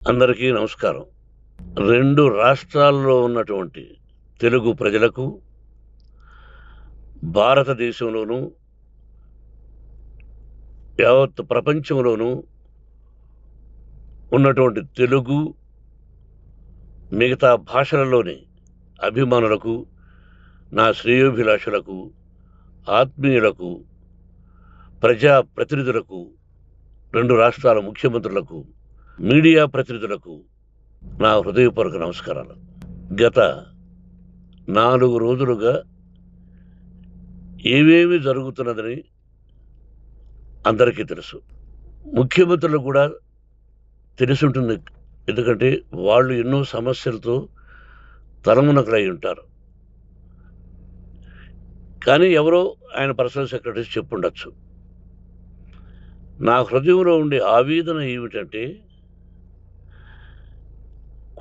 అందరికీ నమస్కారం. 2 రాష్ట్రాల్లో ఉన్నటువంటి తెలుగు ప్రజలకు, భారతదేశంలోనూ, యావత్ ప్రపంచంలోనూ ఉన్నటువంటి తెలుగు, మిగతా భాషలలోని అభిమానులకు, నా శ్రేయోభిలాషులకు, ఆత్మీయులకు, ప్రజా ప్రతినిధులకు, 2 రాష్ట్రాల ముఖ్యమంత్రులకు, మీడియా ప్రతినిధులకు నా హృదయపూర్వక నమస్కారాలు. గత 4 రోజులుగా ఏమేమి జరుగుతున్నదని అందరికీ తెలుసు. ముఖ్యమంత్రులకు కూడా తెలిసుంటుంది. ఎందుకంటే వాళ్ళు ఎన్నో సమస్యలతో తలమునకలై ఉంటారు. కానీ ఎవరో ఆయన పర్సనల్ సెక్రటరీస్ చెప్పుండొచ్చు. నా హృదయంలో ఉండే ఆవేదన ఏమిటంటే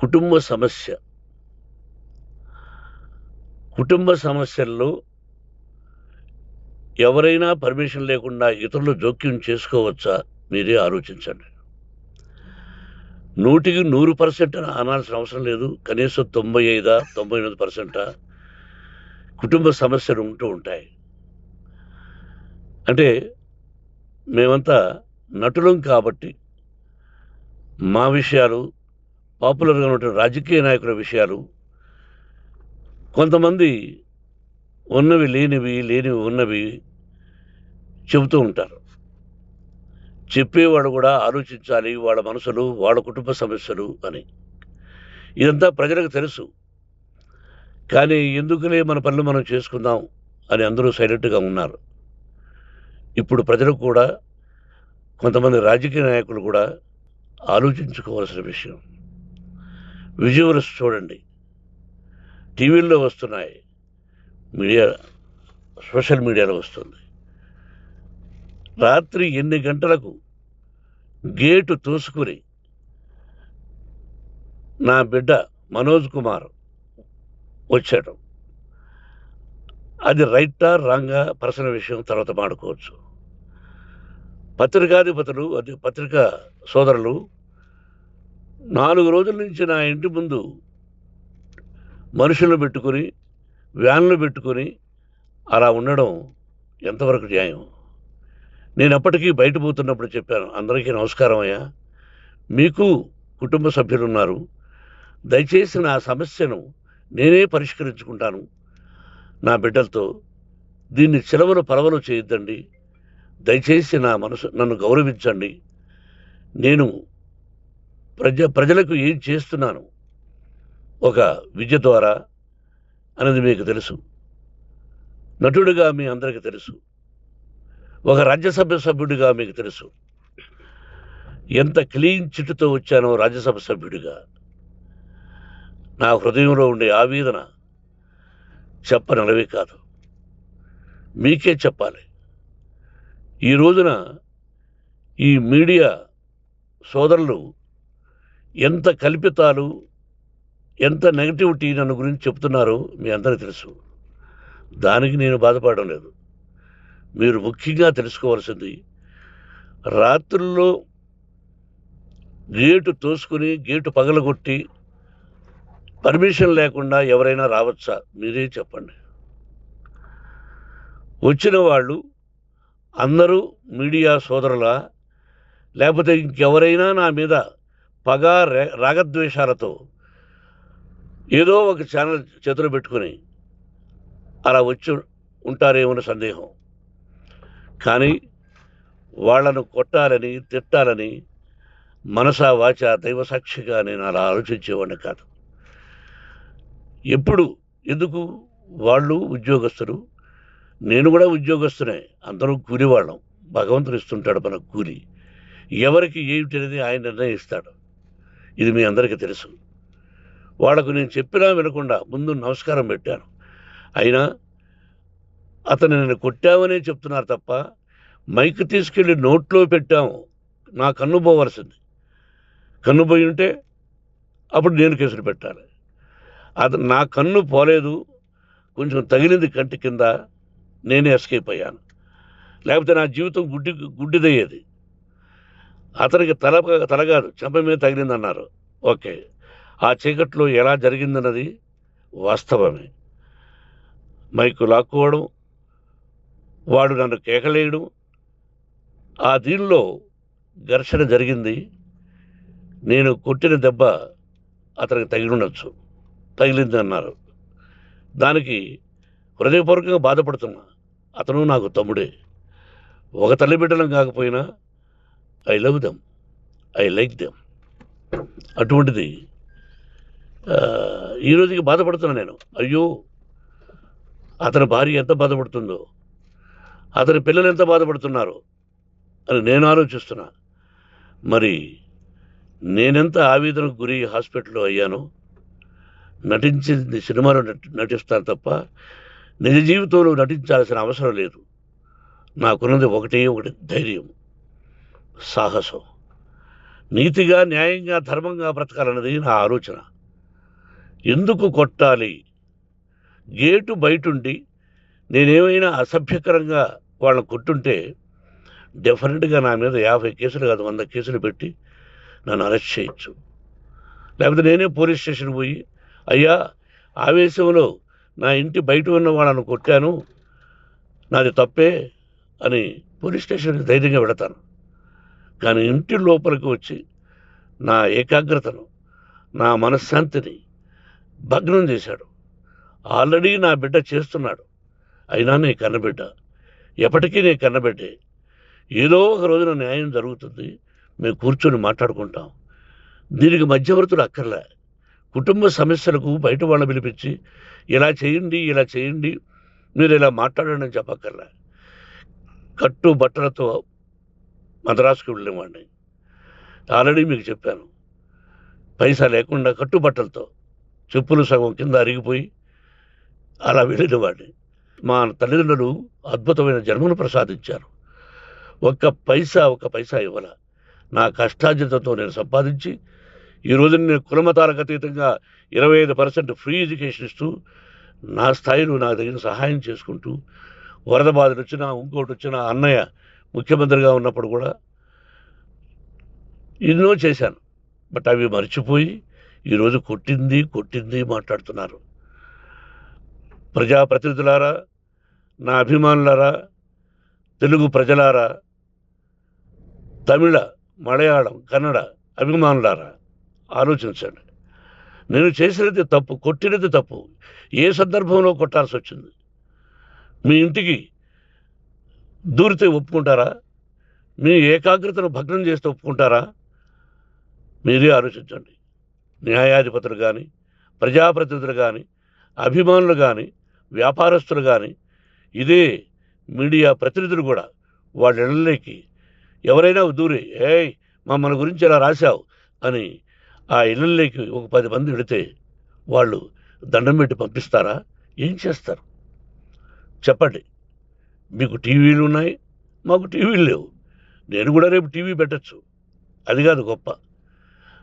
కుటుంబ సమస్య. కుటుంబ సమస్యల్లో ఎవరైనా పర్మిషన్ లేకుండా ఇతరులు జోక్యం చేసుకోవచ్చా? మీరే ఆలోచించండి. 100కి 100% అనాల్సిన అవసరం లేదు. కనీసం 95, 98% కుటుంబ సమస్యలు ఉంటూ ఉంటాయి. అంటే మేమంతా నటులం కాబట్టి మా విషయాలు, పాపులర్గా ఉన్నటువంటి రాజకీయ నాయకుల విషయాలు, కొంతమంది ఉన్నవి లేనివి, లేనివి ఉన్నవి చెబుతూ ఉంటారు. చెప్పేవాడు కూడా ఆలోచించాలి, వాళ్ళ మనసులు, వాళ్ళ కుటుంబ సమస్యలు అని. ఇదంతా ప్రజలకు తెలుసు. కానీ ఎందుకులే మన పనులు మనం చేసుకుందాం అని అందరూ సైలెంట్గా ఉన్నారు. ఇప్పుడు ప్రజలకు కూడా, కొంతమంది రాజకీయ నాయకులు కూడా ఆలోచించుకోవాల్సిన విషయం. విజువల్స్ చూడండి, టీవీల్లో వస్తున్నాయి, మీడియా, సోషల్ మీడియాలో వస్తుంది. రాత్రి 8 గంటలకు గేటు తోసుకుని నా బిడ్డ మనోజ్ కుమార్ వచ్చాడు. అది రైటా రాంగా పర్సనల్ విషయం, తర్వాత మాడుకోవచ్చు. పత్రికాధిపతులు, అది పత్రికా సోదరులు 4 రోజుల నుంచి నా ఇంటి ముందు మనుషులను పెట్టుకుని, వ్యాన్లు పెట్టుకుని అలా ఉండడం ఎంతవరకు న్యాయం? నేను అప్పటికీ బయట పోతున్నప్పుడు చెప్పాను, అందరికీ నమస్కారం అయ్యా, మీకు కుటుంబ సభ్యులు ఉన్నారు, దయచేసి నా సమస్యను నేనే పరిష్కరించుకుంటాను నా బిడ్డలతో, దీన్ని చిలవలు పరవలు చేయొద్దండి, దయచేసి నన్ను గౌరవించండి, నేను ప్రజలకు ఏం చేస్తున్నాను ఒక విద్య ద్వారా అనేది మీకు తెలుసు. నటుడిగా మీ అందరికీ తెలుసు. ఒక రాజ్యసభ సభ్యుడిగా మీకు తెలుసు. ఎంత క్లీన్ చిట్టుతో వచ్చానో రాజ్యసభ సభ్యుడిగా. నా హృదయంలో ఉండే ఆవేదన చెప్పనలవే కాదు, మీకే చెప్పాలి. ఈ రోజున ఈ మీడియా సోదరులు ఎంత కల్పితాలు, ఎంత నెగటివిటీ నన్ను గురించి చెప్తున్నారో మీ అందరికీ తెలుసు. దానికి నేను బాధపడడం లేదు. మీరు ముఖ్యంగా తెలుసుకోవాల్సింది, రాత్రుల్లో గేటు తోసుకుని, గేటు పగలగొట్టి, పర్మిషన్ లేకుండా ఎవరైనా రావచ్చా? మీరే చెప్పండి. వచ్చిన వాళ్ళు అందరూ మీడియా సోదరులా, లేకపోతే ఇంకెవరైనా నా మీద పగ, రాగద్వేషాలతో ఏదో ఒక ఛానల్ చేతులు పెట్టుకుని అలా వచ్చి ఉంటారేమో సందేహం. కానీ వాళ్లను కొట్టాలని, తిట్టాలని మనసా వాచ దైవ సాక్షిగా నేను అలా ఆలోచించేవాడిని కాదు. ఎందుకు? వాళ్ళు ఉద్యోగస్తులు, నేను కూడా ఉద్యోగస్తునే, అందరూ కూలివాళ్ళం. భగవంతుడు ఇస్తుంటాడు మనకు కూలి. ఎవరికి ఏమిటి అనేది ఆయన నిర్ణయిస్తాడు. ఇది మీ అందరికీ తెలుసు. వాళ్లకు నేను చెప్పినా వినకుండా ముందు నమస్కారం పెట్టాను. అయినా అతను నేను కొట్టామనే చెప్తున్నారు తప్ప, మైక్ తీసుకెళ్ళి నోట్లో పెట్టాము, నా కన్ను పోవలసింది. కన్ను పోయి ఉంటే అప్పుడు నేను కేసులు పెట్టాలి. నా కన్ను పోలేదు, కొంచెం తగిలింది కంటి కింద, నేనే ఎస్కేప్ అయ్యాను. లేకపోతే నా జీవితం గుడ్డిదయ్యేది. అతనికి తల కాదు చెంప మీద తగిలిందన్నారు. ఓకే. ఆ చీకట్లో ఎలా జరిగిందన్నది వాస్తవమే. మైకు లాక్కోవడం, వాడు నన్ను కేకలేయడం, ఆ దీనిలో ఘర్షణ జరిగింది. నేను కొట్టిన దెబ్బ అతనికి తగిలింది అన్నారు. దానికి హృదయపూర్వకంగా బాధపడుతున్నా. అతను నాకు తమ్ముడే. ఒక తల్లి బిడ్డలం కాకపోయినా I love them. I like them. అటువంటిది ఈ రోజుకి బాధపడుతున్నా నేను. అయ్యో! అతని భార్య ఎంత బాధపడుతుందో, అతని పిల్లలు ఎంత బాధపడుతున్నారో అని నేను ఆలోచిస్తున్నా. మరి నేనెంత ఆవేదనకు గురి హాస్పిటల్‌లో అయ్యానో, నటించింది సినిమాలో నటిస్తాను తప్ప నిజ జీవితంలో నటించాల్సిన అవసరం లేదు. నాకున్నది ఒకటే ఒకటి ధైర్యం, సాహసం. నీతిగా, న్యాయంగా, ధర్మంగా బ్రతకాలన్నది నా ఆలోచన. ఎందుకు కొట్టాలి? గేటు బయటుండి నేనేమైనా అసభ్యకరంగా వాళ్ళని కొట్టుంటే డెఫినెట్‌గా నా మీద 50 కేసులు కాదు 100 కేసులు పెట్టి నన్ను అరెస్ట్ చేయొచ్చు. లేకపోతే నేనే పోలీస్ స్టేషన్‌కి పోయి, అయ్యా ఆవేశంలో నా ఇంటి బయట ఉన్న వాళ్ళని కొట్టాను, నాది తప్పే అని పోలీస్ స్టేషన్‌కి ధైర్యంగా వెళతాను. కానీ ఇంటి లోపలికి వచ్చి నా ఏకాగ్రతను, నా మనశ్శాంతిని భగ్నం చేశాడు. ఆల్రెడీ నా బిడ్డ చేస్తున్నాడు. అయినా నీ కన్నబిడ్డ. ఎప్పటికీ నీ కన్నబిడ్డే. ఏదో ఒక రోజున న్యాయం జరుగుతుంది. మేము కూర్చొని మాట్లాడుకుంటాం. దీనికి మధ్యవర్తులు అక్కర్లే. కుటుంబ సమస్యలకు బయట వాళ్ళని పిలిపించి ఇలా చేయండి, మీరు ఇలా మాట్లాడండి అని చెప్పక్కర్లే. బట్టలతో మద్రాసుకు వెళ్ళేవాడిని. ఆల్రెడీ మీకు చెప్పాను. పైసా లేకుండా కట్టుబట్టలతో, చెప్పులు సగం కింద అరిగిపోయి అలా వెళ్ళినవాడిని. మా తల్లిదండ్రులు అద్భుతమైన జన్మను ప్రసాదించారు. ఒక్క పైసా ఇవ్వాల. నా కష్టార్జితంతో నేను సంపాదించి ఈరోజు నేను కులమతాలకు అతీతంగా 25% ఫ్రీ ఎడ్యుకేషన్ ఇస్తూ, నా స్థాయిలో నాకు తగిన సహాయం చేసుకుంటూ, వరద బాధలు వచ్చినా, ఇంకోటి వచ్చినా, అన్నయ్య ముఖ్యమంత్రిగా ఉన్నప్పుడు కూడా ఎన్నో చేశాను. బట్ అవి మర్చిపోయి ఈరోజు కొట్టింది మాట్లాడుతున్నారు. ప్రజాప్రతినిధులారా, నా అభిమానులారా, తెలుగు ప్రజలారా, తమిళ, మలయాళం, కన్నడ అభిమానులారా, ఆలోచించండి. నేను చేసినది తప్పు, కొట్టినది తప్పు. ఏ సందర్భంలో కొట్టాల్సి వచ్చింది? మీ ఇంటికి దూరితే ఒప్పుకుంటారా? మీ ఏకాగ్రతను భగ్నం చేస్తే ఒప్పుకుంటారా? మీరే ఆలోచించండి. న్యాయాధిపతులు కానీ, ప్రజాప్రతినిధులు కానీ, అభిమానులు కానీ, వ్యాపారస్తులు కానీ, ఇదే మీడియా ప్రతినిధులు కూడా వాళ్ళ ఇళ్ళలోకి ఎవరైనా దూరి, ఏయ్ మమ్మల్ని గురించి ఇలా రాశావు అని ఆ ఇళ్ళల్లోకి ఒక 10 మంది వెళితే వాళ్ళు దండం పెట్టి పంపిస్తారా? ఏం చేస్తారు చెప్పండి? మీకు టీవీలు ఉన్నాయి, మాకు టీవీలు లేవు. నేను కూడా రేపు టీవీ పెట్టచ్చు. అది కాదు గొప్ప.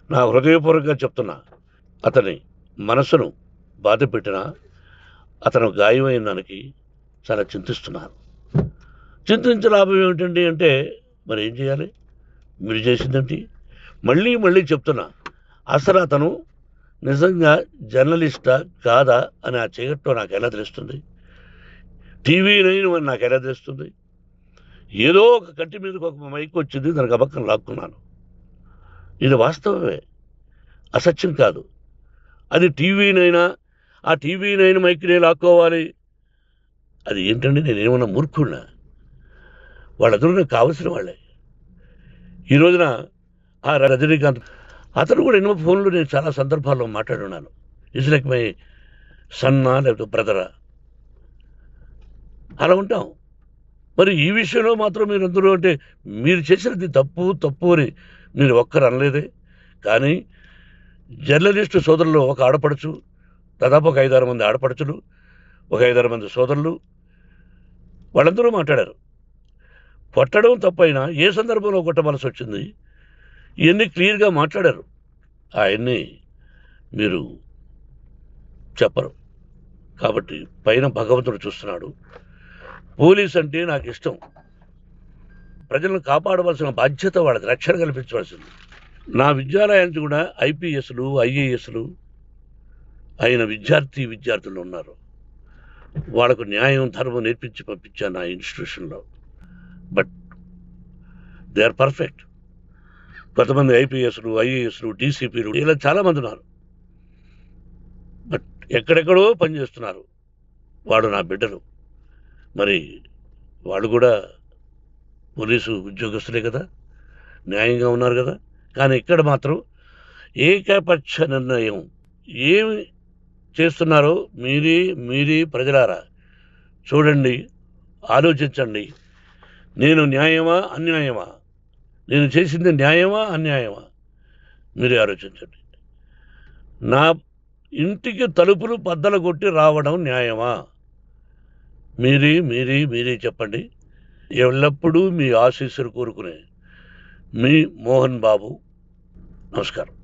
నా హృదయపూర్వకంగా చెప్తున్నా. అతని మనసును బాధ పెట్టినా, అతను గాయమైన దానికి చాలా చింతిస్తున్నాను. చింతించే లాభం ఏమిటండి అంటే, మరి ఏం చేయాలి? మీరు చేసిందేంటి? మళ్ళీ చెప్తున్నా. అసలు అతను నిజంగా జర్నలిస్టా కాదా అని ఆ చీకట్లో నాకు ఎలా తెలుస్తుంది? టీవీ 9 అని నాకు ఎలా తెలుస్తుంది? ఏదో ఒక కంటి మీదకి ఒక మైక్ వచ్చింది, దానికి అబక్కం లాక్కున్నాను. ఇది వాస్తవమే, అసత్యం కాదు. అది టీవీ 9, ఆ టీవీ 9 మైక్నే లాక్కోవాలి. అది ఏంటండి? నేనేమన్నా మూర్ఖుడినా? వాళ్ళందరూ నాకు కావలసిన వాళ్ళే. ఈ రోజున ఆ రజనీకాంత్ అతను కూడా ఎన్నో ఫోన్లు నేను చాలా సందర్భాల్లో మాట్లాడున్నాను. ఇట్స్ లైక్ మై సన్నా లేకపోతే బ్రదరా, అలా ఉంటాం. మరి ఈ విషయంలో మాత్రం మీరందరూ అంటే మీరు చేసినది తప్పు అని మీరు ఒక్కరు అనలేదే. కానీ జర్నలిస్టు సోదరులు, ఒక ఆడపడుచు, దాదాపు ఒక 5-6 మంది ఆడపడుచులు, ఒక 5-6 మంది సోదరులు, వాళ్ళందరూ మాట్లాడారు. కొట్టడం తప్పైనా ఏ సందర్భంలో కొట్టవలసి వచ్చింది, ఇవన్నీ క్లియర్గా మాట్లాడారు. ఆయన్ని మీరు చెప్పరు. కాబట్టి పైన భగవంతుడు చూస్తున్నాడు. పోలీస్ అంటే నాకు ఇష్టం. ప్రజలను కాపాడవలసిన బాధ్యత వాళ్ళది, రక్షణ కల్పించవలసింది. నా విద్యాలయానికి కూడా ఐపీఎస్లు, ఐఏఎస్లు అయిన విద్యార్థులు ఉన్నారు. వాళ్ళకు న్యాయం, ధర్మం నేర్పించి పంపించాను నా ఇన్స్టిట్యూషన్లో. But they are perfect. కొంతమంది ఐపీఎస్లు, ఐఏఎస్లు, డీసీపీలు ఇలా చాలామంది ఉన్నారు. బట్ ఎక్కడెక్కడో పనిచేస్తున్నారు. వాడు నా బిడ్డలు. మరి వాళ్ళు కూడా పోలీసు ఉద్యోగస్తులే కదా, న్యాయంగా ఉన్నారు కదా. కానీ ఇక్కడ మాత్రం ఏకపక్ష నిర్ణయం. ఏమి చేస్తున్నారో మీరే ప్రజలారా చూడండి, ఆలోచించండి. నేను న్యాయమా అన్యాయమా, నేను చేసింది న్యాయమా అన్యాయమా, మీరే ఆలోచించండి. నా ఇంటికి తలుపులు బద్దలు కొట్టి రావడం న్యాయమా, మీరే చెప్పండి. ఎల్లప్పుడూ మీ ఆశీస్సులు కోరుకునే మీ మోహన్ బాబు. నమస్కారం.